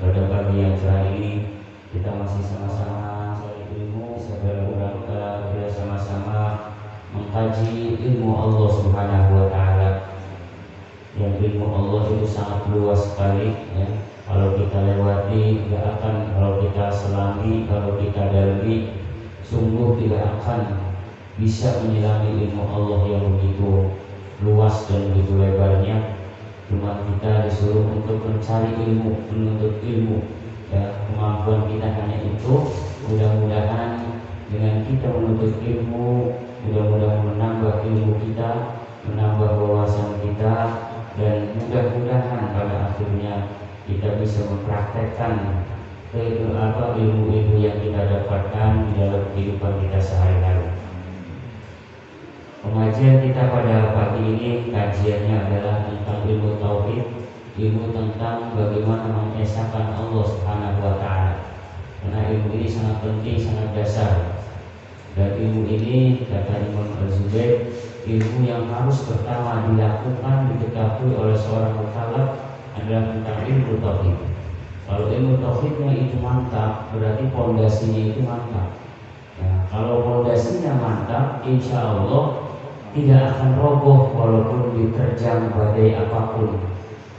Pada pagi yang cerah ini kita masih sama-sama cari ilmu, segala kita sama-sama mengkaji ilmu Allah Subhanahu wa taala. Yang ilmu Allah itu sangat luas sekali ya. Kalau kita lewati tidak akan, kalau kita selami, kalau kita dalami, sungguh tidak akan bisa menyelami ilmu Allah yang begitu luas dan begitu lebarnya. Cuma kita disuruh untuk mencari ilmu, menuntut ilmu ya. Kemampuan kita hanya itu. Mudah-mudahan dengan kita menuntut ilmu, mudah-mudahan menambah ilmu kita, menambah wawasan kita, dan mudah-mudahan pada akhirnya kita bisa mempraktekkan ilmu-ilmu yang kita dapatkan di dalam kehidupan kita sehari-hari. Pengajian kita pada pagi ini kajiannya adalah tentang ilmu tauhid, ilmu tentang bagaimana mengesahkan Allah Subhanahu wa taala. Karena ilmu ini sangat penting, sangat dasar. Dan ilmu ini kata Imam Al-Zubair, ilmu yang harus pertama dilakukan, diketahui oleh seorang mukallaf adalah tentang ilmu tauhid. Kalau ilmu tauhidnya itu mantap, berarti pondasinya itu mantap. Nah, kalau pondasinya mantap, insya Allah tidak akan roboh walaupun diterjang badai apapun.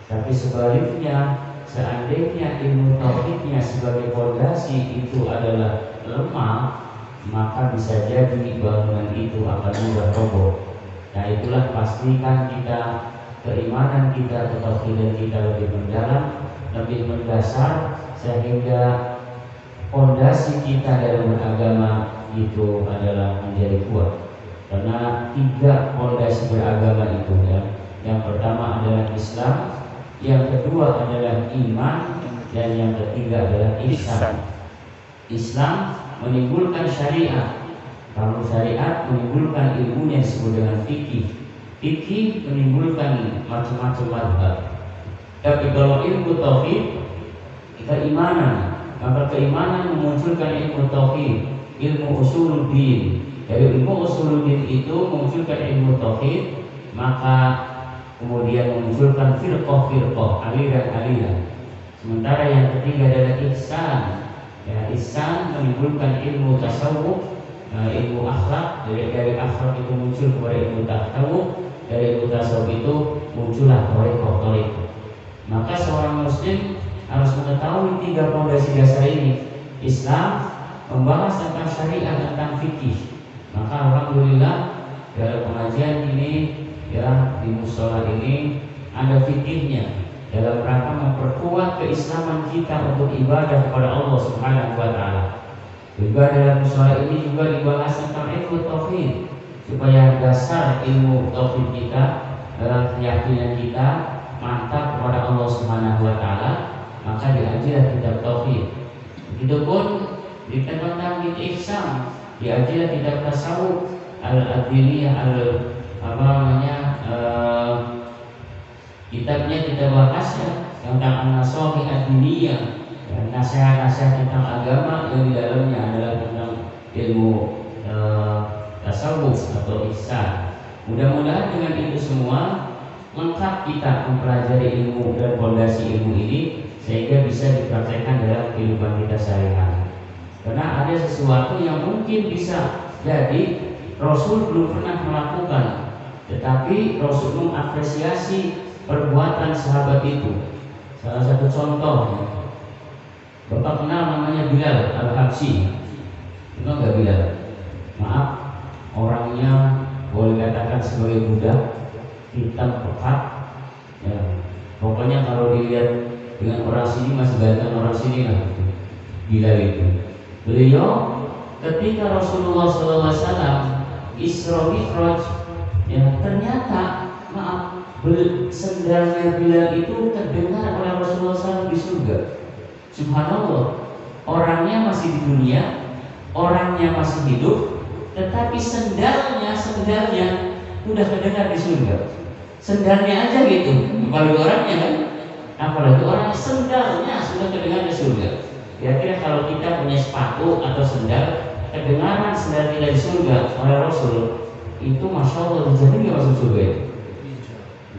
Tapi sebaliknya, seandainya ilmu tauhidnya sebagai pondasi itu adalah lemah, maka bisa jadi bangunan itu akan mudah roboh. Nah, itulah pastikan kita, keimanan kita, ketauhidan kita lebih mendalam, lebih mendasar, sehingga pondasi kita dalam beragama itu adalah menjadi kuat. Karena 3 pondasi beragama itu ya. Yang pertama adalah Islam, yang kedua adalah iman, dan yang ketiga adalah ihsan. Islam menimbulkan syariat. Kalau syariat menimbulkan ilmu yang disebut dengan fikih. Fikih menimbulkan macam-macam mazhab. Tapi kalau ilmu tauhid, keimanan, maka keimanan memunculkan ilmu tauhid, ilmu usuluddin. Dari ilmu usuluddin itu memunculkan ilmu tauhid, maka kemudian memunculkan firqah-firqah, aliran-aliran. Sementara yang ketiga adalah ihsan. Ya, ihsan menimbulkan ilmu tasawuf, ilmu akhlak. Dari akhlak itu muncul kepada ilmu tasawuf, dari ilmu tasawuf itu muncullah thariqah. Maka seorang muslim harus mengetahui 3 pondasi dasar ini. Islam membahas tentang syariat, tentang fikih. Maka alhamdulillah dalam pengajian ini ya, di mushola ini ada fikihnya dalam rangka memperkuat keislaman kita untuk ibadah kepada Allah Subhanahu wa taala. Juga dalam mushola ini juga dibahas tentang ilmu tauhid, supaya dasar ilmu tauhid kita, dalam keyakinan kita mantap kepada Allah Subhanahu wa taala, maka diajarlah kitab tauhid. Begitupun di tentang ihsan, diajarlah kitab tasawuf, al-adiliyah, kitabnya kita bahas ya tentang an-nasaih ad-diniyah, ya, nasihat-nasihat tentang agama yang di dalamnya adalah tentang ilmu tasawuf atau ihsan. Mudah-mudahan dengan itu semua lengkap kita mempelajari ilmu dan fondasi ilmu ini sehingga bisa dipraktekkan dalam kehidupan kita sehari-hari. Karena ada sesuatu yang mungkin bisa jadi Rasul belum pernah melakukan, tetapi Rasul mengapresiasi perbuatan sahabat itu. Salah satu contoh, Bapak kenal namanya Bilal Al-Habsyi. Kenal nggak Bilal? Maaf, orangnya boleh katakan sebagai budak, hitam pekat. Ya, pokoknya kalau dilihat dengan orang sini masih ganteng orang sini lah. Bilal itu. Beliau ketika Rasulullah SAW Isra Mi'raj, ya ternyata maaf, sendalnya Bilal itu terdengar oleh Rasulullah SAW di surga. Subhanallah, orangnya masih di dunia, orangnya masih hidup, tetapi sendalnya udah terdengar di surga. Sendalnya aja gitu, apalagi orangnya kan, apalagi orangnya, sendalnya sudah terdengar di surga. Kira-kira kalau kita punya sepatu atau sendal, kedengaran sendal kita di surga oleh Rasul, itu masya Allah dijamin nggak masuk surga itu?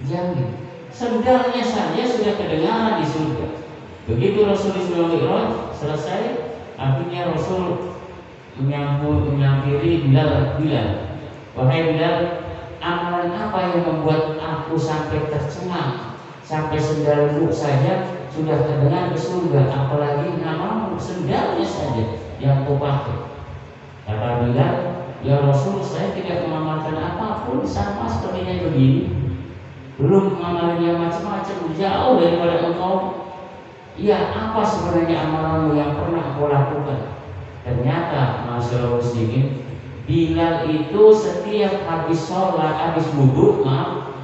Jamin. Sendalnya saja sudah kedengaran di surga. Begitu Rasul Isra Mi'raj selesai, akhirnya Rasul menyampiri Bilal. Wahai Bilal, amalan apa yang membuat aku sampai tercengang, sampai sendalku saja sudah terdengar ke surga, apalagi namamu, sendalnya saja yang kau pakai. Kata Bilal, ya Rasul, saya tidak mengamalkan apapun, sama sepertinya begini, belum mengamalkan yang macam-macam, jauh daripada engkau. Ya, apa sebenarnya amalanmu yang pernah kau lakukan? Ternyata masyaallah muslimin, Bilal itu setiap habis sholat, habis wudhu,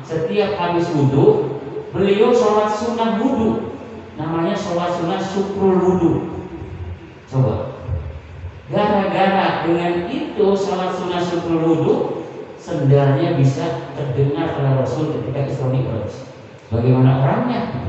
setiap habis wudhu beliau sholat sunnah wudhu, namanya sholat sunnah syukrul wudhu. Coba, gara-gara dengan itu sholat sunnah syukrul wudhu, sendalnya bisa terdengar oleh Rasul ketika Isra Mi'raj. Bagaimana orangnya?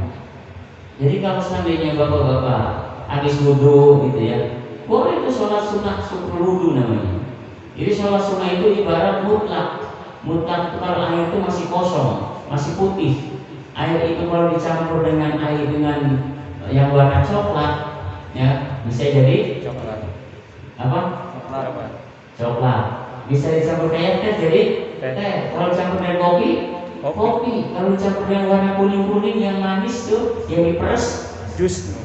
Jadi kalau seandainya bapak-bapak habis wudhu gitu ya, boleh itu sholat sunnah syukrul wudhu namanya. Jadi sholat sunnah itu ibarat mutlak. Mutlak kalau air itu masih kosong, masih putih. Air itu kalau dicampur dengan air dengan yang warna coklat, ya bisa jadi coklat. Apa? Coklat. Coklat. Bisa dicampur kayak teh jadi teh. Kalau dicampur dengan kopi. Kalau dicampur dengan warna kuning-kuning yang manis tuh, yang diperes, jus,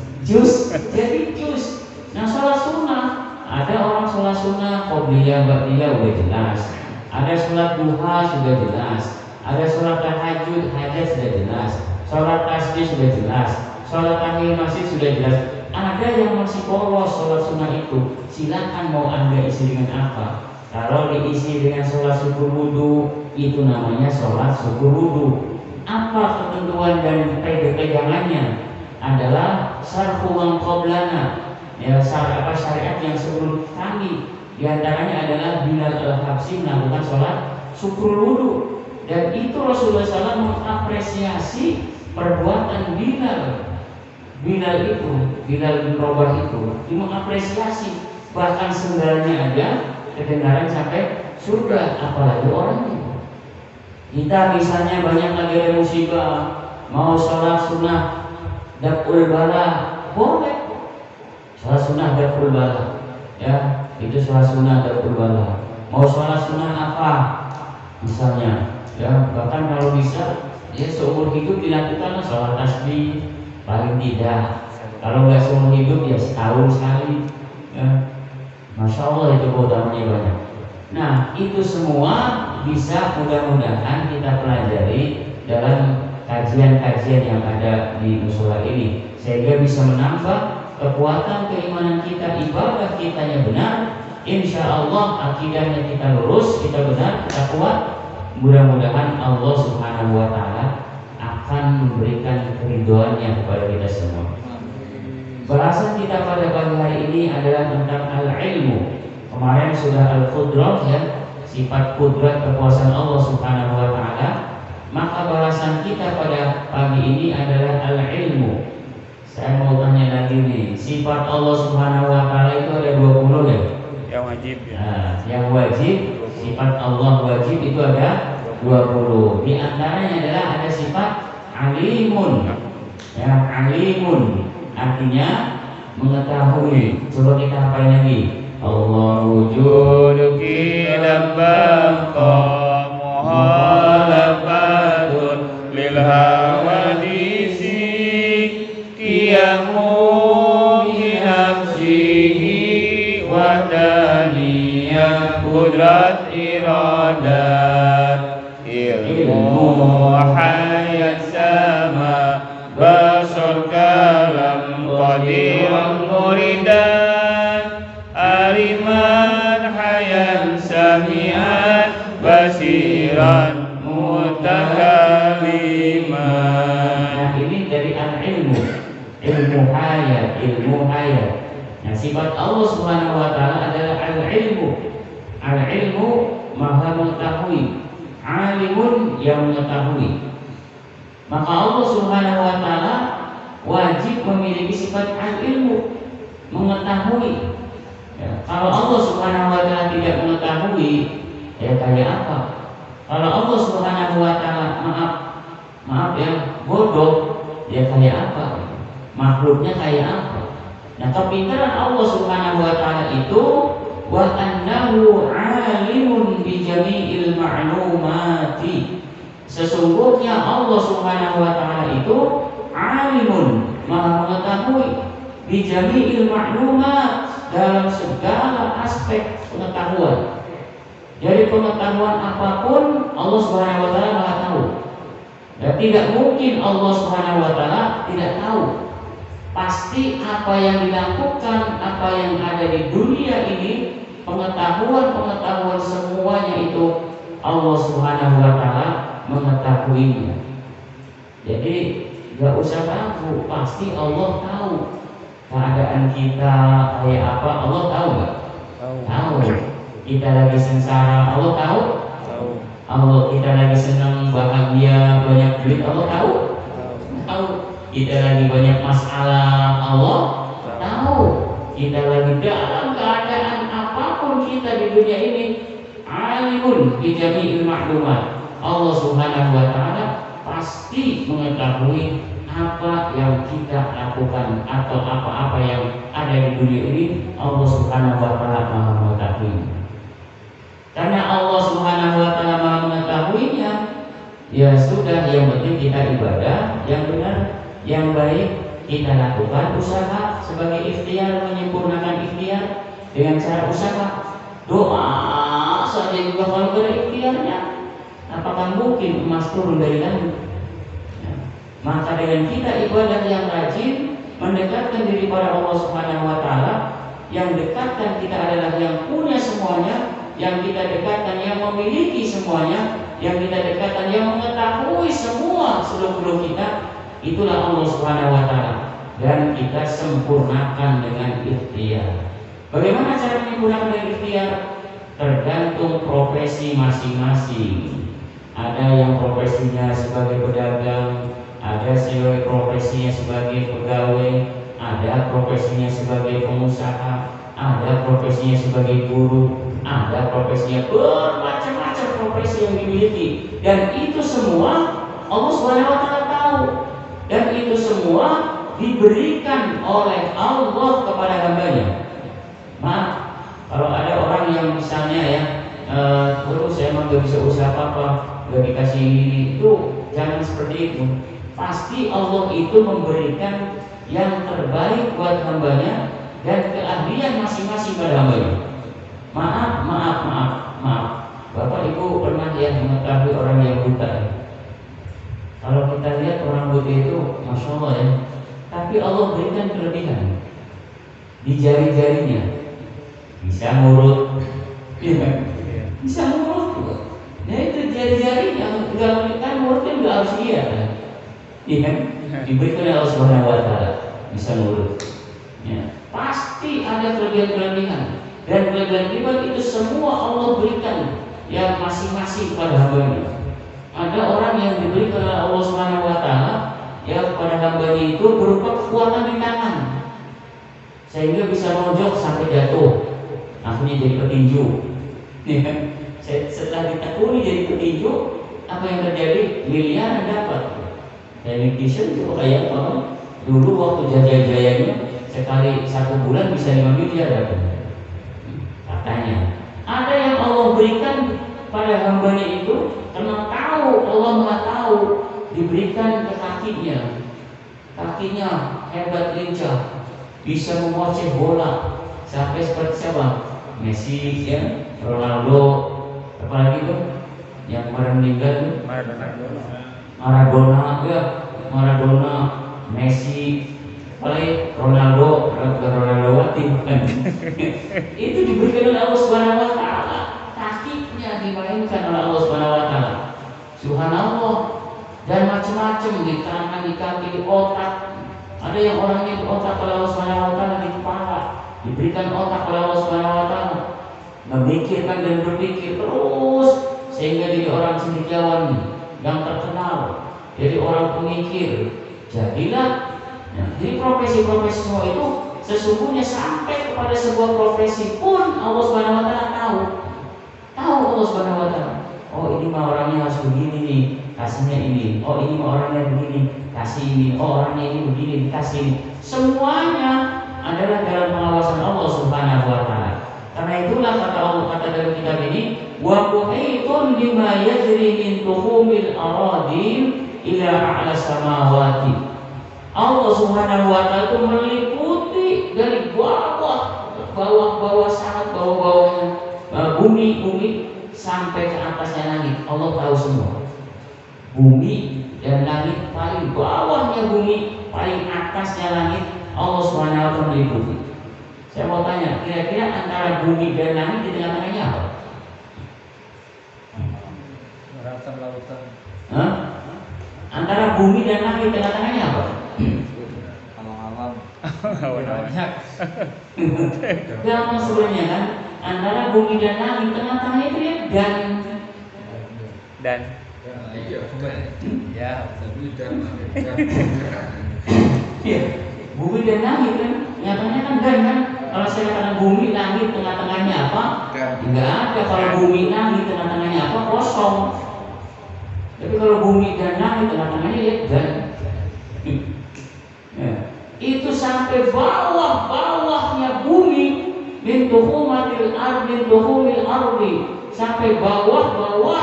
jadi jus. Nah, sholat sunnah, ada orang sholat sunnah qobliyah, ba'diyah udah jelas. Ada sholat duha sudah jelas. Ada sholat tahajud, hajat sudah jelas. Sholat tasbih sudah jelas. Sholat tahiyyatul masjid sudah jelas. Ada yang masih polos sholat sunnah itu, silakan mau anda isi dengan apa. Kalau diisi dengan sholat syukur wudhu, itu namanya sholat syukur wudhu. Apa ketentuan dan pegangannya? Adalah syarhu man qablana, ya syariat yang sebelum kami. Di antaranya adalah Bilal al-Habsyi melakukan sholat syukur wudhu, dan itu Rasulullah SAW mengapresiasi perbuatan Bilal bin Rabah itu, dia mengapresiasi, bahkan sendalnya ada kedengaran sampai surga, apalagi orangnya. Kita misalnya banyak lagi ada musibah, mau sholat sunnah daf'ul bala, boleh. Sholat sunnah daf'ul bala, ya itu sholat sunnah daf'ul bala. Mau sholat sunnah apa? Misalnya, ya bahkan kalau bisa, ya seumur hidup dilakukan sholat tasbih paling tidak. Kalau nggak seumur hidup ya setahun sekali. Ya. Masya Allah itu keutamaannya banyak. Nah itu semua bisa mudah-mudahan kita pelajari dalam kajian-kajian yang ada di musola ini, sehingga bisa menambah kekuatan keimanan kita, ibadah kita yang benar. Insya Allah akidahnya kita lurus, kita benar, kita kuat. Mudah-mudahan Allah Subhanahu Wa Taala akan memberikan keridhoannya kepada kita semua. Bahasan kita pada pagi hari ini adalah tentang al-ilmu. Kemarin sudah al-qudrah, ya, sifat kudrat kekuasaan Allah Subhanahu Wa Taala. Maka bahasan kita pada pagi ini adalah al-ilmu. Saya mau tanya lagi nih, sifat Allah Subhanahu Wa Taala itu ada 20 ya? Yang wajib ya. Nah, yang wajib, sifat Allah wajib itu ada 20. Di antaranya adalah ada sifat alimun. Ya, alimun artinya mengetahui. Coba kita hafal lagi. Allah wujuduki labbaqa muhalafatun lil hawadisi qiyamu bi nafsihi wa daniyat qudrat iradat ilmu hayat sama basur kalam qadiran muridan aliman hayan sami'an basiran mutakaliman. Nah ini dari al-ilmu, ilmu hayat. Nah sifat Allah Subhanahu Wa Taala adalah al-ilmu. Al-ilmu maha mengetahui, alimun yang mengetahui. Maka Allah Subhanahu Wa Taala wajib memiliki sifat al-ilmu, mengetahui. Ya, kalau Allah Subhanahu Wa Taala tidak mengetahui, ya kayak apa? Kalau Allah Subhanahu Wa Taala maaf ya bodoh, ya kayak apa? makhluknya kayak apa. Nah, kepintaran Allah Subhanahu wa taala itu wa annahu alimun bi jami'il ma'lumati. Sesungguhnya Allah Subhanahu wa taala itu alimun, maha mengetahui, bi jami'il ma'lumat, dalam segala aspek pengetahuan. Jadi pengetahuan apapun Allah Subhanahu wa taala maha tahu. Dan tidak mungkin Allah Subhanahu wa taala tidak tahu. Pasti apa yang dilakukan, apa yang ada di dunia ini, pengetahuan semuanya itu Allah Subhanahu wa taala mengetahuinya. Jadi gak usah ragu, pasti Allah tahu keadaan kita kayak apa. Allah tahu nggak? Tahu. Kita lagi sengsara, Allah tahu. Allah, kita lagi senang bahagia banyak duit, Allah tahu. Tahu. Kita lagi banyak masalah, Allah tahu. Kita lagi dalam keadaan apapun kita di dunia ini, alimun bi jami'il ma'lumat. Allah Subhanahu wa taala pasti mengetahui apa yang kita lakukan atau apa-apa yang ada di dunia ini. Allah Subhanahu wa taala maha mengetahui. Karena Allah Subhanahu wa taala maha mengetahuinya, ya sudah, yang penting kita ibadah yang benar, yang baik kita lakukan, usaha sebagai ikhtiar, menyempurnakan ikhtiar dengan cara usaha. Doa saja juga kalau berikhtiarnya, apakah mungkin emas turun dari langit? Maka dengan kita ibadah yang rajin, mendekatkan diri pada Allah Subhanahu wa taala, yang dekatkan kita adalah yang punya semuanya, yang kita dekatkan yang memiliki semuanya, yang kita dekatkan yang mengetahui semua seluk-beluk kita, itulah Allah Subhanahu wa taala. Dan kita sempurnakan dengan ikhtiar. Bagaimana cara menyempurnakan dengan ikhtiar? Tergantung profesi masing-masing. Ada yang profesinya sebagai pedagang, ada sebagai profesinya sebagai pegawai, ada profesinya sebagai pengusaha, ada profesinya sebagai guru, ada profesinya, bermacam-macam profesi yang dimiliki. Dan itu semua Allah Subhanahu wa taala tahu. Dan itu semua diberikan oleh Allah kepada hambanya. Maaf, kalau ada orang yang misalnya ya, terus saya emang gak bisa usaha apa-apa, gak dikasih ini, itu jangan seperti itu. Pasti Allah itu memberikan yang terbaik buat hambanya dan keahlian masing-masing pada hambanya. Maaf. Bapak Ibu pernah ya mengetahui orang yang buta ya? Kalau kita lihat orang buta itu, masya Allah ya, tapi Allah berikan kelebihan di jari-jarinya, bisa ngurut, bisa ngurut juga. Nah itu jari-jarinya, nggak kan ngurutnya nggak harus dia kan? Iya kan? Diberikan oleh Allah Subhanahu wa taala, bisa ngurut. Ya, pasti ada kelebihan-kelebihan. Dan kelebihan itu semua Allah berikan yang masing-masing pada hambanya. Ada orang yang diberikan oleh Allah Subhanahu wa taala yang pada hambanya itu berupa kekuatan di tangan, sehingga bisa lonjok sampai jatuh, akhirnya jadi petinju. Setelah ditekuni jadi petinju, apa yang terjadi? Miliaran dapat. Television itu kayak apa? Dulu waktu jaya-jayanya sekali 1 bulan bisa 5 miliar dapat. Katanya ada yang Allah berikan pada hambanya itu karena tahu, Allah Maha tahu, diberikan ke kakinya hebat lincah, bisa memoceh bola sampai seperti siapa? Messi ya, Ronaldo, apalagi tuh yang kemarin meninggal Maradona, Messi, apalagi Ronaldo bukan. Itu diberikan oleh Allah Subhanahu wa taala, kakinya dimainkan oleh Allah Subhanahu wa taala. Subhanallah. Dan macam-macam di tangan, di kaki, di otak. Ada yang orangnya di otak oleh Allah Subhanahu wa taala, di kepala diberikan otak oleh Allah Subhanahu wa taala, memikirkan dan berpikir terus sehingga jadi orang cendekiawan yang terkenal, jadi orang pemikir. Jadilah. Nah, jadi profesi-profesi semua itu sesungguhnya sampai kepada sebuah profesi pun Allah Subhanahu wa taala tahu. Allah Subhanahu wa taala. Oh, ini mah orangnya harus begini nih, hasilnya ini. Oh, ini mah orangnya begini, kasih ini, orangnya ini begini, dikasih ini. Semuanya adalah dalam pengawasan Allah Subhanahu wa taala. Karena itulah kata Allah, kata dalam kitab ini, wa muhitun bima yajri min tuhumil aradin ila a'la samawati. Allah Subhanahu wa taala itu meliputi dari bawah sangat bawahnya bumi sampai ke atasnya langit. Allah tahu semua. Bumi dan langit, paling bawahnya bumi, paling atasnya langit, Allah Subhanahu wa taala meliputi. Saya mau tanya, kira-kira antara bumi dan langit di tengah-tengahnya apa? Lautan. Hah? Antara bumi dan langit tengah-tengahnya apa? Alam-alam. Banyak. Gampang sebenarnya kan? Antara bumi dan langit tengah-tengahnya itu ya Dan Iya, ya, iya, bumi dan langit kan? Nyatanya kan kan? Kalau saya katakan bumi, langit, tengah-tengahnya apa? Enggak ada. Kalau bumi, langit, tengah-tengahnya apa? Kosong. Tapi kalau bumi dan langit, tengah-tengahnya ya dan. Ya. Itu sampai bawahnya bumi, min tuhumil ardi, sampai bawah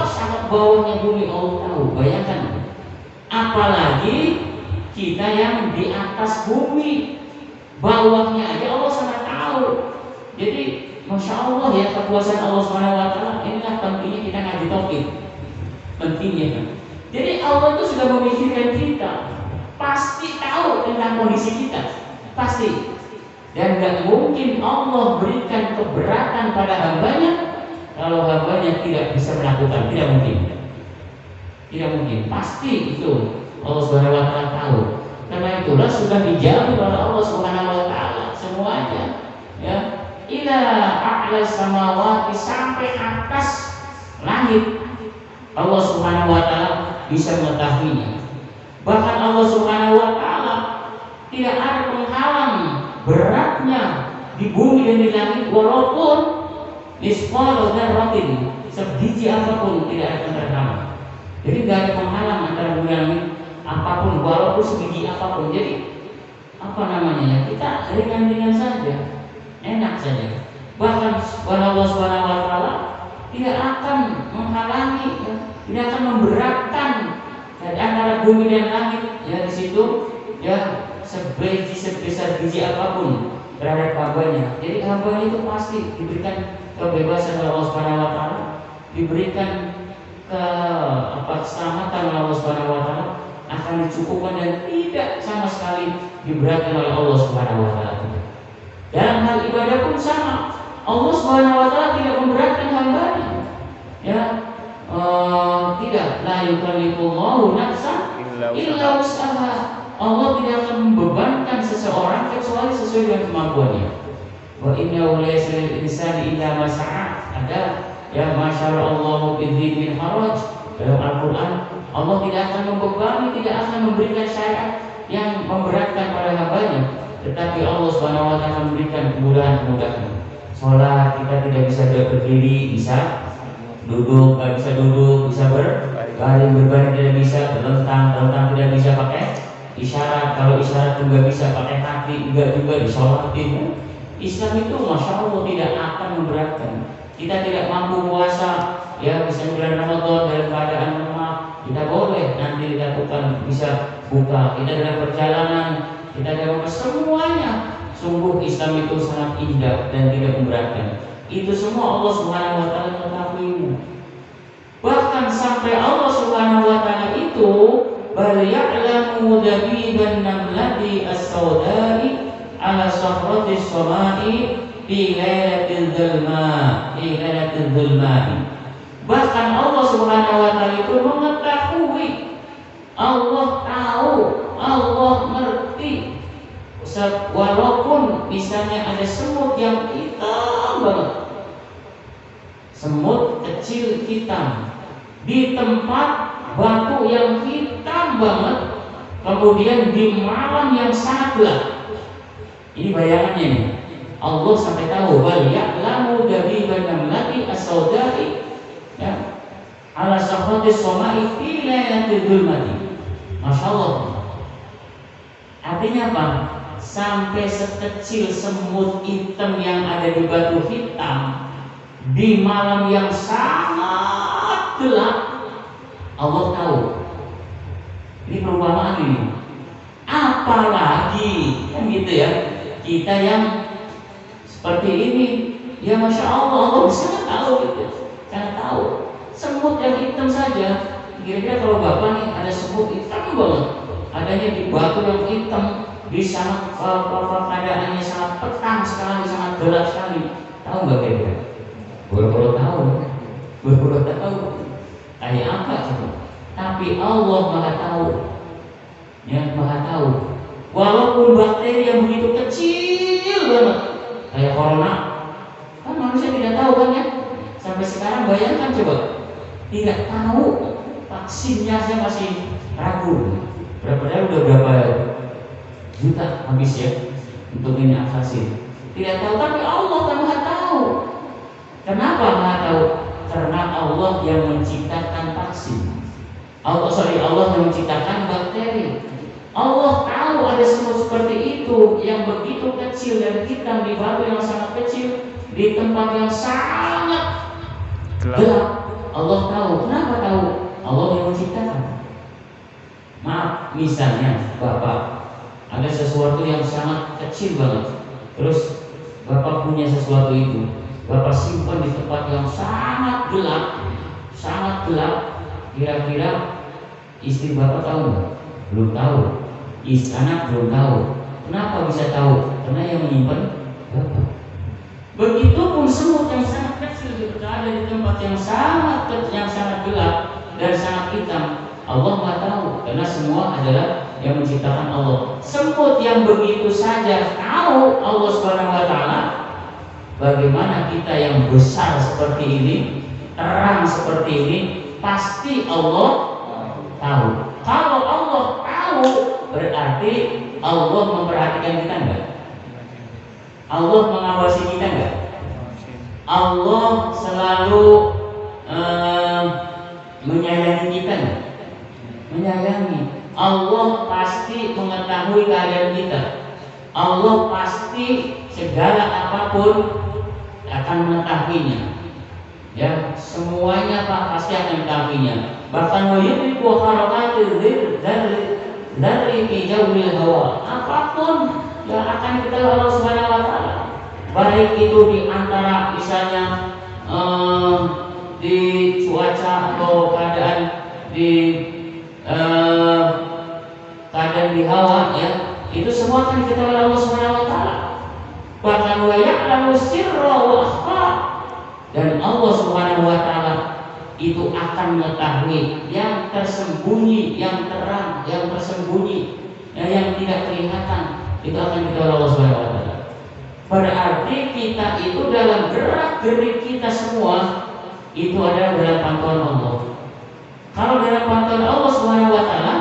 sangat bawahnya bumi, Allah tahu. Bayangkan. Apalagi kita yang di atas bumi, bawahnya aja Allah sangat tahu. Jadi masya Allah ya, kekuasaan Allah Subhanahu wa taala. Inilah pentingnya kita ngaji tauhid. Pentingnya kan. Jadi Allah itu sudah memikirkan kita, pasti tahu tentang kondisi kita, pasti. Dan gak mungkin Allah berikan keberatan pada hambanya kalau hambanya tidak bisa melakukan. Tidak mungkin, pasti itu Allah Subhanahu wa taala tahu. Karena itulah sudah dijamin oleh Allah Subhanahu wa taala semuanya, ya. Ila a'la samawati, sampai atas langit Allah Subhanahu wa taala bisa mengetahuinya. Bahkan Allah Subhanahu wa taala tidak ada penghalang beratnya di bumi dan di langit, walaupun misqala dzarratin, sebiji apapun tidak akan terhalang. Jadi tidak ada penghalang antara bumi dan langit apapun, walaupun sebiji apapun. Jadi apa namanya ya, kita ringan-ringan saja, enak saja. Bahkan Allah Subhanahu wa taala tidak akan menghalangi, ya, tidak akan memberatkan antara bumi dan langit, ya, di situ ya sebesar biji apapun terhadap hambanya. Jadi hambanya itu pasti diberikan kebebasan oleh Allah Subhanahu wa taala, diberikan keselamatan oleh Allah Subhanahu wa taala, akan dicukupkan dan tidak sama sekali diberatkan oleh Allah Subhanahu wa taala. Dalam hal ibadah pun sama. Allah Subhanahu wa taala tidak memberatkan hambanya. Ya, tidak, la yukallifullahu nafsan illa wus'aha. Allah tidak akan membebankan seseorang kecuali sesuai dengan kemampuannya. Wa innahu laysa lil insani illa ma sa'a. Ada ya masyaallah bidzikri haraj. Dalam Al-Qur'an Allah tidak akan membebani, tidak akan memberikan syariat yang memberatkan pada hambanya, tetapi Allah Subhanahu wa taala memberikan kemudahan-kemudahan. Sholat kita tidak bisa berdiri, bisa duduk, nggak bisa duduk, bisa berbaring tidak bisa, terlentang tidak bisa, pakai isyarat. Kalau isyarat juga bisa pakai kaki, enggak juga disolatin. Islam itu masya Allah tidak akan memberatkan. Kita tidak mampu puasa, ya bisa bulan Ramadan dalam keadaan lemah, kita boleh nanti dilakukan, bisa buka. Kita dalam perjalanan, kita dalam semuanya. Sungguh Islam itu sangat indah dan tidak memberatkan. Itu semua Allah Subhanahu wa taala mengetahuinya. Bahkan sampai Allah Subhanahu wa taala itu bal ya'lamu dabiban namlati as-saudai ala sahratis samai fi lailatil zulma. Bahkan Allah Subhanahu wa taala itu mengetahui, Allah tahu, Allah ngerti. Walaupun misalnya ada semut yang hitam banget, semut kecil hitam di tempat batu yang hitam banget, kemudian di malam yang sangat gelap. Ini bayangannya nih. Allah sampai tahu bal ya'lamu dabiban namlati as-saudai ala sahratis samai fi lailatil zulmati. Masyaallah. Artinya apa? Sampai sekecil semut hitam yang ada di batu hitam di malam yang sangat gelap, Allah tahu. Ini perumpamaan ini. Apalagi kan gitu ya, kita yang seperti ini, ya masya Allah, Allah sangat tahu gitu, sangat tahu. Semut yang hitam saja, kira-kira kalau bapak nih ada semut hitam banget, adanya di batu yang hitam, di sangat keadaannya sangat petang sekali, sangat gelap sekali, tahu nggak kira-kira? Boro-boro tahu, boro-boro tahu. Kayak apa coba? Tapi Allah Maha tahu, ya Maha tahu. Walaupun bakteri yang begitu kecil banget, kayak corona, kan manusia tidak tahu kan ya? Sampai sekarang bayangkan coba, tidak tahu vaksinnya, saya masih ragu. Padahal udah berapa juta habis ya untuk ini vaksin. Tidak tahu, tapi Allah kan Maha tahu. Kenapa Maha tahu? Karena Allah yang menciptakan vaksin. Allah yang menciptakan bakteri. Allah tahu ada semut seperti itu yang begitu kecil dan hitam di batu yang sangat kecil di tempat yang sangat gelap. Allah tahu. Kenapa tahu? Allah yang menciptakan. Maaf, misalnya Bapak ada sesuatu yang sangat kecil banget, terus Bapak punya sesuatu itu, Bapak simpan di tempat yang sangat gelap, sangat gelap. Kira-kira istri Bapak tahu nggak? Belum tahu. Anak belum tahu. Kenapa bisa tahu? Karena yang menyimpan Bapak. Begitupun semut yang sangat kecil berada di tempat yang sangat gelap dan sangat hitam. Allah nggak tahu, karena semua adalah yang menciptakan Allah. Semut yang begitu saja tahu Allah Subhanahu Wa Taala. Bagaimana kita yang besar seperti ini, terang seperti ini, pasti Allah tahu. Kalau Allah tahu, berarti Allah memperhatikan kita enggak? Allah mengawasi kita enggak? Allah selalu menyayangi kita enggak? Menyayangi. Allah pasti mengetahui keadaan kita. Allah pasti segala apapun akan mengetahuinya. Ya, semuanya Pak pasti akan mengetahuinya. Bahkan wayudriku harakatil dari hijauil hawa. Apapun yang akan kita Allah Subhanahu Wa Taala. Baik itu di antara misalnya di cuaca atau keadaan di hawa, ya, itu semua akan diketahui oleh Allah Subhanahu Wa Taala. Bahkan wa ya'lamu sirra wa akhfa, dan Allah Subhanahu Wa Taala itu akan mengetahui yang tersembunyi, yang terang, yang tersembunyi, yang tidak kelihatan, itu akan diketahui oleh Allah Subhanahu Wa Taala. Berarti kita itu dalam gerak-gerik kita semua itu adalah dalam pantauan Allah. Kalau dalam pantauan Allah Subhanahu Wa Taala,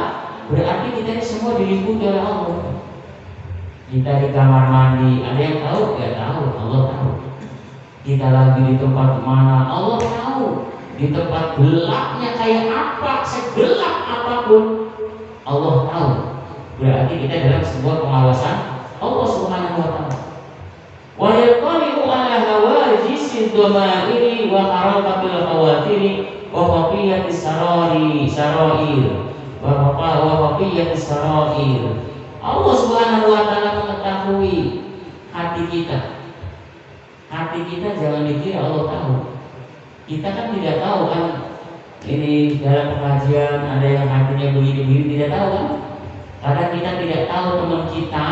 berarti kita ini semua diliputi oleh Allah. Kita di kamar mandi, ada yang tahu? Tidak tahu, Allah tahu. Kita lagi di tempat mana, Allah tahu. Di tempat gelapnya kayak apa, segelap apapun, Allah tahu. Berarti kita dalam sebuah pengawasan Allah Subhanahu Wa Taala. Wa yaqulu ala hawajisid dhamairi wa harakatil khawatiri wa faqiyatis sarair wa faqiyatis sarair. Allah Subhanahu Wa Taala mengetahui hati kita. Hati kita jangan dikira Allah tahu. Kita kan tidak tahu kan, ini dalam pengajian ada yang hatinya begini-begini, tidak tahu kan. Karena kita tidak tahu teman kita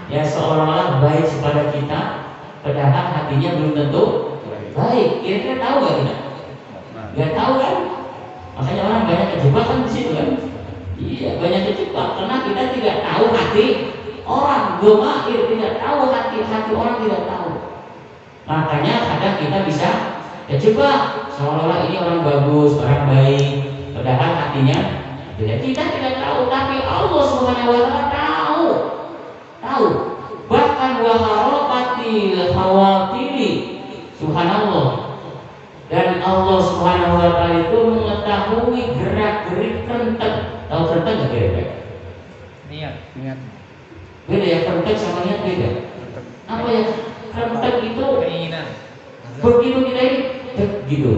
ya seolah-olah baik kepada kita, padahal hatinya belum tentu baik. Kira-kira tahu nggak kita? Nggak tahu kan? Makanya orang banyak kejebak kan di situ kan. Iya, banyak kejebak karena kita tidak tahu hati orang. Domair tidak tahu hati orang, tidak tahu. Makanya kadang kita bisa kejebak seolah-olah ini orang bagus, orang baik, padahal hatinya kita tidak tahu. Tapi Allah Subhanahu Wa Taala tahu. Bahkan wa harakatil khawatiri, subhanallah. Dan Allah Subhanahu Wa Taala itu mengetahui gerak-gerik renteng. Tahu renteng nggak kira-kira? Niat. Beda ya, kentek sama niat beda. Apa ya? Kentek itu Keinginan. begitu kita ini gitu.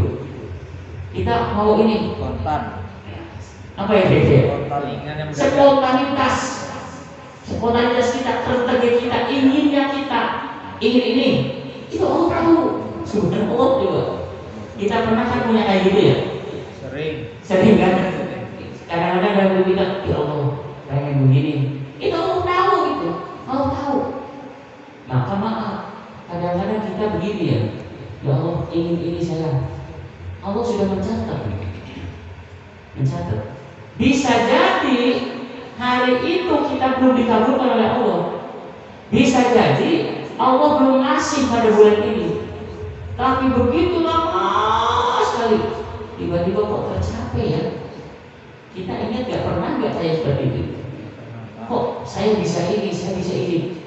Kita mau ini Spontan. apa ya beda? Keinginan yang mendadak. Spontanitas. Spontanitas kita, kentek kita, inginnya kita ingin ini. Itu Allah tahu. Subhanallah juga. Kita pernah kan punya kayak gitu ya? Sering. Sering kan? Kadang-kadang dalam kita, ya Allah, pengen begini. Itu Allah tahu gitu. Allah tahu. Maka maaf, kadang-kadang kita begini ya. Ya Allah, ingin ini saya. Allah sudah mencatat. Mencatat. Bisa jadi hari itu kita belum dikabulkan oleh Allah. Bisa jadi Allah belum ngasih pada bulan ini. Tapi begitu lama sekali, tiba-tiba kok tercapai ya. Kita ingat gak pernah gak saya seperti itu? Kok saya bisa ini, saya bisa ini.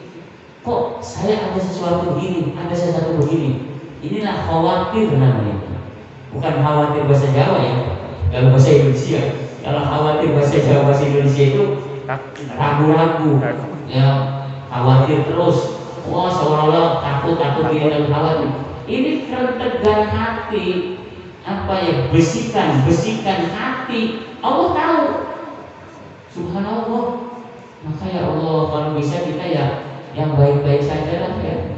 Kok saya ada sesuatu begini, ada sesuatu begini. Inilah khawatir namanya. Bukan khawatir bahasa Jawa ya. Kalau bahasa Indonesia, kalau khawatir bahasa Jawa bahasa Indonesia itu ragu-ragu. Ya, khawatir terus. Wah, seolah-olah takut ini dan khawatir. Ini ketegangan hati, apa ya, besikan hati. Allah tahu. Subhanallah. Maka ya Allah, kalau bisa kita ya yang baik-baik saja lah ya.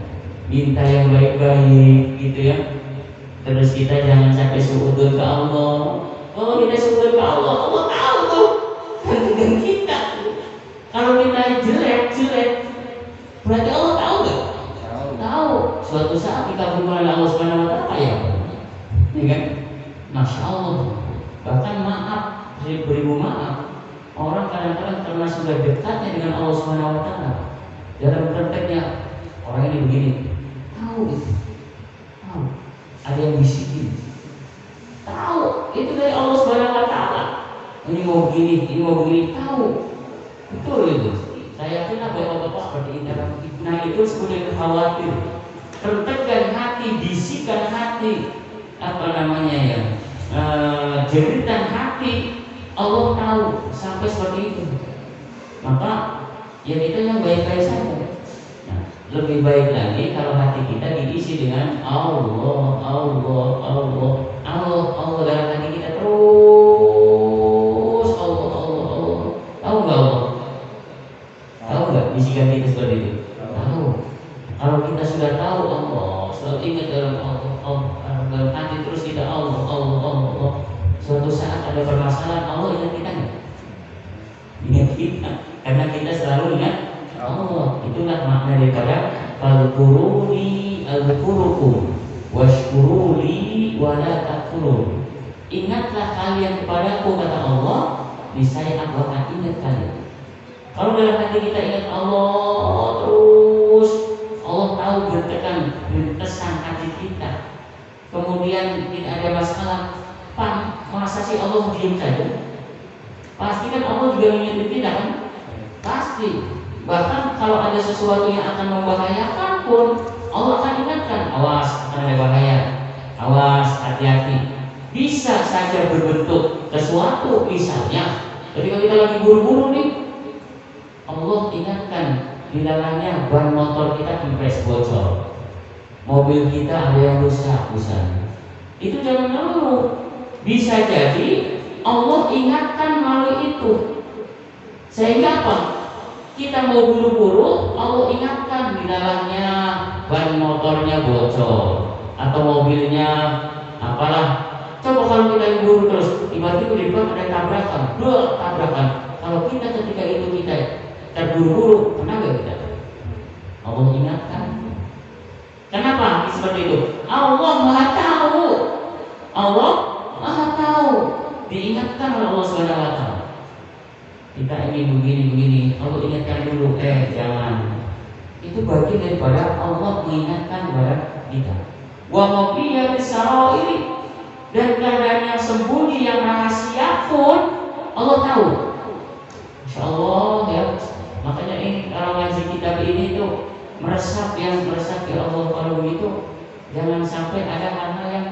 Minta yang baik-baik gitu ya. Terus kita jangan sampai suudzon ke Allah. Kalau kita suudzon ke Allah, Allah tahu tuh dengan kita. Kalau kita jelek, berarti Allah tahu nggak? Tahu. Suatu saat dikabulkan oleh Allah Subhanahu Wa Taala ya. Ini kan, masya Allah. Bahkan maaf, beribu maaf. Orang kadang-kadang karena sudah dekatnya dengan Allah Subhanahu Wa Taala, dalam prakteknya orang ini begini, tahu itu, tahu. Ada yang bisikin, tahu itu dari Allah Subhanahu Wa Taala. Ini mau begini, tahu. Betul itu. Saya yakin apa yang Bapak seperti itu. Nah itu sebenarnya khawatir, tertekan hati, bisikan hati, apa namanya ya, jeritan hati. Allah tahu sampai seperti itu. Maka ya kita yang baik-baik saja. Nah, lebih baik lagi kalau hati kita diisi dengan Allah dalam hati kita terus Allah. Tahu nggak Allah? Tahu nggak bisikan kita seperti itu? Tahu. Kalau kita sudah tahu Allah, selalu ingat dalam dalam hati terus kita Allah. Suatu saat ada permasalahan, Allah ingat kita nggak? Ingat kita, karena kita selalu ingat Allah. Itulah makna daripada fadhkuruni adzkurukum washkuruli wala takfurun. Ingatlah kalian kepadaku, kata Allah, niscaya aku akan ingat kalian. Kalau dalam hati kita ingat Allah terus, Allah tahu gertesan hati kita. Kemudian tidak ada masalah. Masa sih Allah diam saja? Pasti kan Allah juga mengingatkan kita kan? Pasti. Bahkan kalau ada sesuatu yang akan membahayakan pun Allah akan ingatkan, awas akan ada bahaya, awas hati-hati. Bisa saja berbentuk sesuatu, misalnya ketika kita lagi buru-buru nih, Allah ingatkan di dalamnya ban motor kita kempes bocor, mobil kita ada yang rusak misalnya. Itu jangan ngeluh. Bisa jadi Allah ingatkan melalui itu. Sehingga apa? Kita mau buru-buru, Allah ingatkan di dalamnya ban motornya bocor atau mobilnya apalah. Coba kalau kita buru terus, tiba-tiba di depan ada tabrakan. Kalau kita ketika itu kita terburu-buru, pernah gak kita? Allah ingatkan. Kenapa seperti itu? Allah Maha Tahu. Allah Maha Tahu. Diingatkan oleh Allah Subhanahu Wa Taala. Kita ingin begini, Allah ingatkan dulu. Jangan. Itu bagian daripada Allah mengingatkan kepada kita. Wa mafiyatis sarair, dan keadaan yang sembunyi, yang rahasia pun Allah tahu. Insya Allah ya. Makanya ini kalau ngaji kitab ini tuh meresap ya Allah. Kalau begitu jangan sampai ada hal-hal yang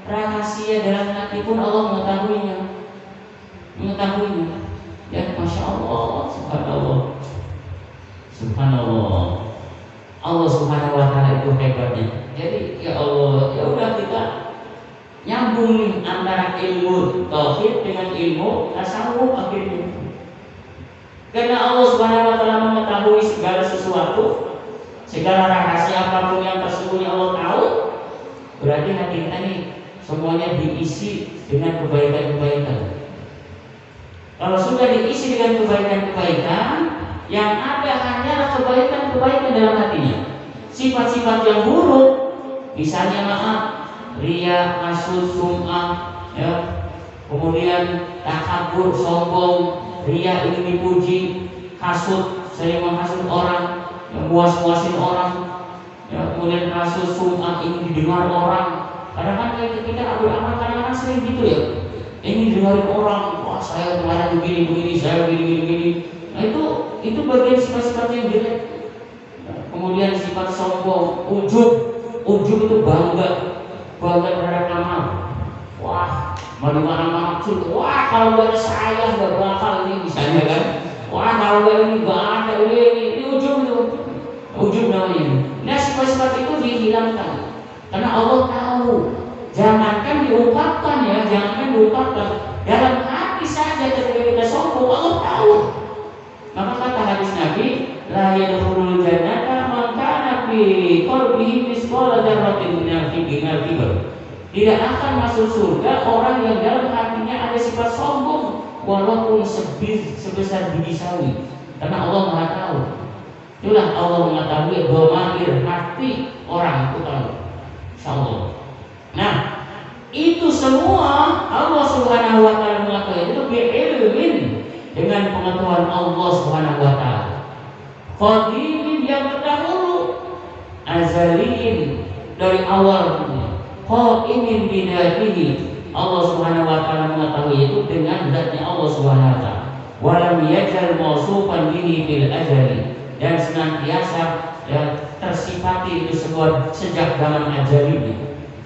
rahasia dalam hati pun Allah mengetahuinya. Ya, masya Allah, subhanallah. antara ilmu tauhid dengan ilmu tasawuf akhirnya. Karena Allah Subhanahu wa taala mengetahui segala sesuatu, segala rahasia apapun yang tersembunyi Allah tahu. Berarti hati kita nih semuanya diisi dengan kebaikan-kebaikan. Kalau sudah diisi dengan kebaikan-kebaikan, yang ada hanyalah kebaikan-kebaikan dalam hatinya. Sifat-sifat yang buruk, misalnya maaf, riya, hasud, sum'ah, ya, kemudian takabur, sombong, riya ingin dipuji, hasud, sering menghasut orang, memuas-muasin orang, ya, kemudian hasud, sum'ah, ingin didengar orang. Kadang-kadang kita beramal kadang-kadang sering gitu ya, ingin didengarin orang, wah saya kemarin begini, saya begini. Nah itu bagian sifat-sifat yang jelek. Kemudian sifat sombong, ujub itu bangga terhadap amal. Wah, mana maksud, wah kalau gak ada saya gak bakal ini misalnya kan. Wah kalau gak ini gak ada ini ujub itu. Ujub namanya. Nah sifat-sifat itu dihilangkan. Karena Allah tahu. Jangankan diungkapkan ya, dalam hati saja ketika kita sombong Allah tahu. Maka kata hadis Nabi, la yadkhulul jannata man kana fi qalbihi misqala dzarratin minal kibr. Tidak akan masuk surga orang yang dalam hatinya ada sifat sombong walaupun sebesar biji sawi. Karena Allah Maha tahu. Itulah Allah mengetahui dhamair hati orang itu tahu. Insyaallah. Nah, itu semua Allah Subhanahu wa taala melakukan itu bi'ilmin, dengan pengetahuan Allah Subhanahu wa taala. Qadimin yang terdahulu, azaliin dari awal, qaimin bidatihi. Allah Subhanahu wa taala mengetahui itu dengan zatnya Allah Subhanahu wa taala. Walam yajal mausufan bihi bil azali, dan senantiasa tersifati itu sebuah sejak zaman ajali.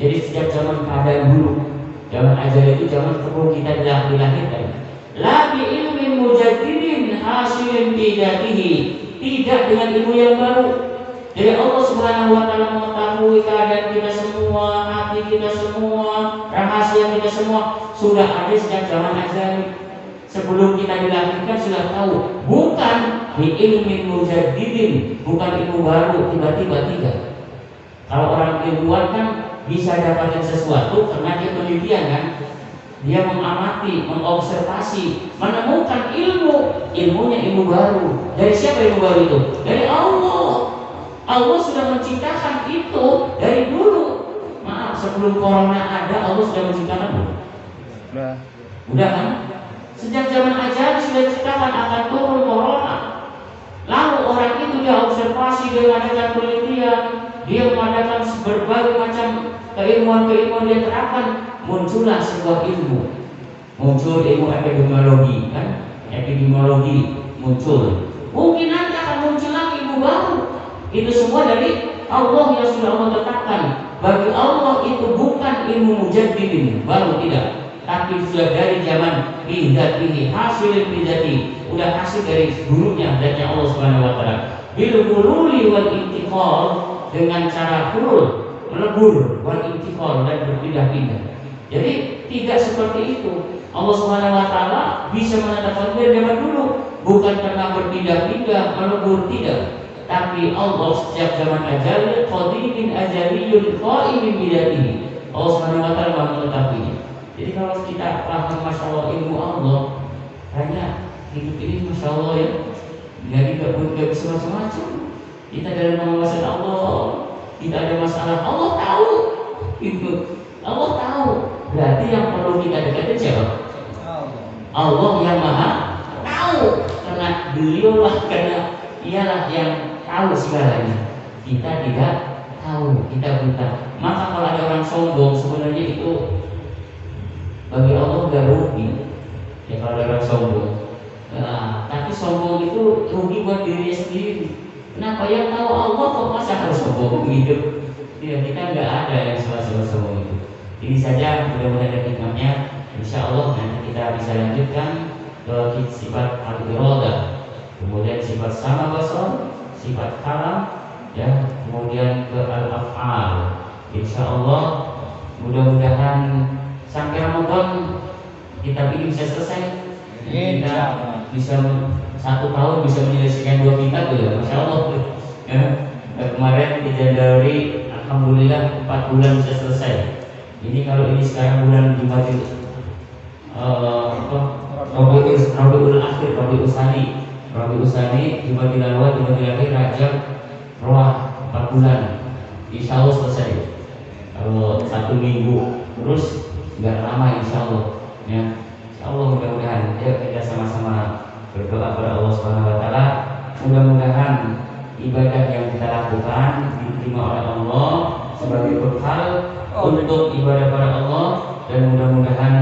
Jadi sejak zaman keadaan dulu, zaman ajali itu zaman sebelum kita dilahirkan. La bi ilmin mujaddidin hasilin bidatihi, tidak dengan ilmu yang baru. Jadi Allah Subhanahu wa taala mengetahui keadaan kita semua, hati kita semua, rahasia kita semua sudah ada sejak zaman ajali. Sebelum kita dilahirkan sudah tahu. Bukan bi ilmin mujaddidin, bukan ilmu baru tiba-tiba tidak. Kalau orang ilmuwan kan bisa dapatkan sesuatu karena dia penelitian kan. Dia mengamati, mengobservasi, menemukan ilmunya ilmu baru. Dari siapa ilmu baru itu? Dari Allah. Allah sudah menciptakan itu dari dulu. Maaf, sebelum corona ada Allah sudah menciptakan itu. Udah kan? Sejak zaman ajal sudah diciptakan akan turun corona. Lalu orang itu dia observasi, dia mengadakan penelitian, dia mengadakan berbagai macam keilmuan dia terapkan, muncullah sebuah ilmu. Muncul ilmu epidemiologi kan? Epidemiologi muncul. Mungkin nanti akan muncul lagi ilmu baru. Itu semua dari Allah yang sudah Allah tetapkan. Bagi Allah itu bukan ilmu mujaddidin, baru tidak. Tapi sudah dari zaman bidatihi, hasil bidati, udah hasil dari dulunya dari Allah Subhanahu wa taala. Bil hululi wal intiqal, dengan cara hulul, melebur, wal intiqal, dan berpindah-pindah. Jadi tidak seperti itu. Allah Subhanahu wa taala bisa menetapkan dari zaman dulu, bukan karena berpindah-pindah, melebur, tidak. Tapi Allah sejak zaman ajal, qadimin azaliyun qaimin bidatihi. Allah Subhanahu wa taala menetapkannya. Jadi kalau kita paham Masya Allah ilmu Allah, hanya hidup ini Masya Allah ya, jadi gak bisa macam-macam. Kita dalam pengawasan Allah, kita ada masalah, Allah tahu. Itu Allah tahu. Berarti yang perlu kita dekati siapa? Allah yang Maha tahu. Karena beliaulah, karena ialah yang tahu segalanya. Kita tidak tahu, kita buta. Maka kalau ada orang sombong, sebenarnya itu bagi Allah gak rugi ya kalau ada orang sombong. Nah, tapi sombong itu rugi buat dirinya sendiri. Kenapa? Yang tahu Allah kok masa harus sombong gitu? Ya, kita nggak ada yang salah sombong itu. Ini saja, mudah-mudahan ada hikmahnya. Insya Allah nanti kita bisa lanjutkan ke sifat al-iroda, kemudian sifat sama basar, sifat kalam, ya, kemudian ke al-af'al. Insya Allah mudah-mudahan sampai Ramadan kita bikin bisa selesai. Kita bisa 1 tahun bisa menyelesaikan 2 kitab tuh ya, masya Allah. Ya. Kemarin di Januari, alhamdulillah 4 bulan bisa selesai. Ini kalau ini sekarang bulan Jumadil Rabiul Akhir, Rabiul Tsani, Jumadil Awal, Jumadil Akhir, Rajab, Roah 4 bulan. Insya Allah selesai. Kalau 1 minggu terus nggak lama insya Allah. Ya, insya Allah mudah-mudahan ayo kita sama-sama berdoa kepada Allah Subhanahu Wa Taala. Mudah-mudahan ibadah yang kita lakukan diterima oleh Allah sebagai bekal untuk ibadah kepada Allah, dan mudah-mudahan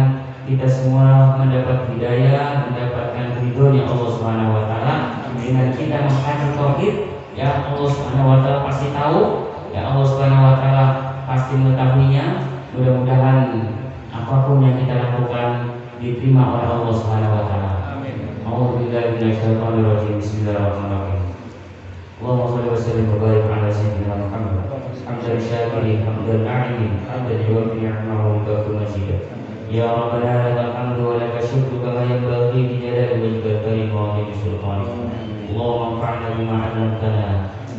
kita semua mendapat hidayah, mendapatkan ridhonya Allah Subhanahu Wa Taala dengan kita mengkaji tauhid. Ya, Allah Subhanahu Wa Taala pasti tahu, ya Allah Subhanahu Wa Taala pasti mengetahuinya. Mudah-mudahan apapun yang kita lakukan diterima oleh Allah Subhanahu Wa Taala. Amin. A'udzubillahi minasyaitonir rajim. Bismillahirrahmanirrahim. Allahumma shalli wa sallim wa barik ala sayyidina Muhammad. Hamdan syakirin, hamdan na'imin, hamdan yuwaffi ni'amahu wa yukafi mazidah. Ya Rabbana lakal hamdu wa lakal syukru kama yanbaghi li jalali wajhikal karim wa 'azimi sultanik. Allahumma anfa'na bima 'allamtana.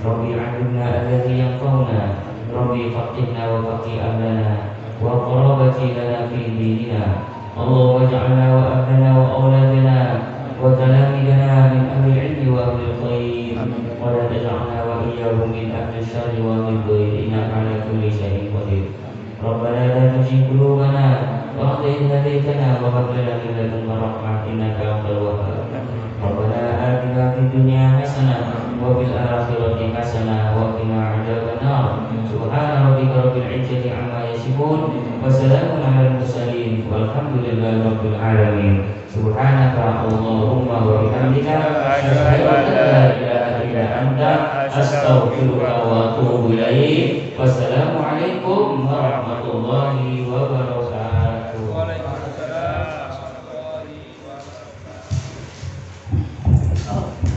Rabbi 'allimna alladhi yanfa'una. Rabbi faqihna wa faqih ahlana wa qarabati lana fi dinina. Allahumma ij'alna wa ahlana wa awladana wa talamidana min ahli al-'ilmi wa ahli al-khair, wa la taj'alna wa iyyahum min ahli al-syarri wa ahli al-dhair, innaka 'ala kulli syai'in qadir. Rabbana la tuzigh qulubana ba'da idh hadaytana wa hab lana min ladunka rahmah innaka antal wahhab. Rabbana atina fid dunya hasanah wa fil akhirati hasanah wa qina 'adzabannar. Subhana rabbika rabbil 'izzati 'amma yasifun wa salamun 'alal mursalin walhamdulillahi rabbil alamin. Subhanaka Allahumma wa bihamdika asyhadu an la ilaha illa anta astaghfiruka wa atubu ilaik. Wassalamu alaikum warahmatullahi wabarakatuh. Waalaikumsalam warahmatullahi wabarakatuh.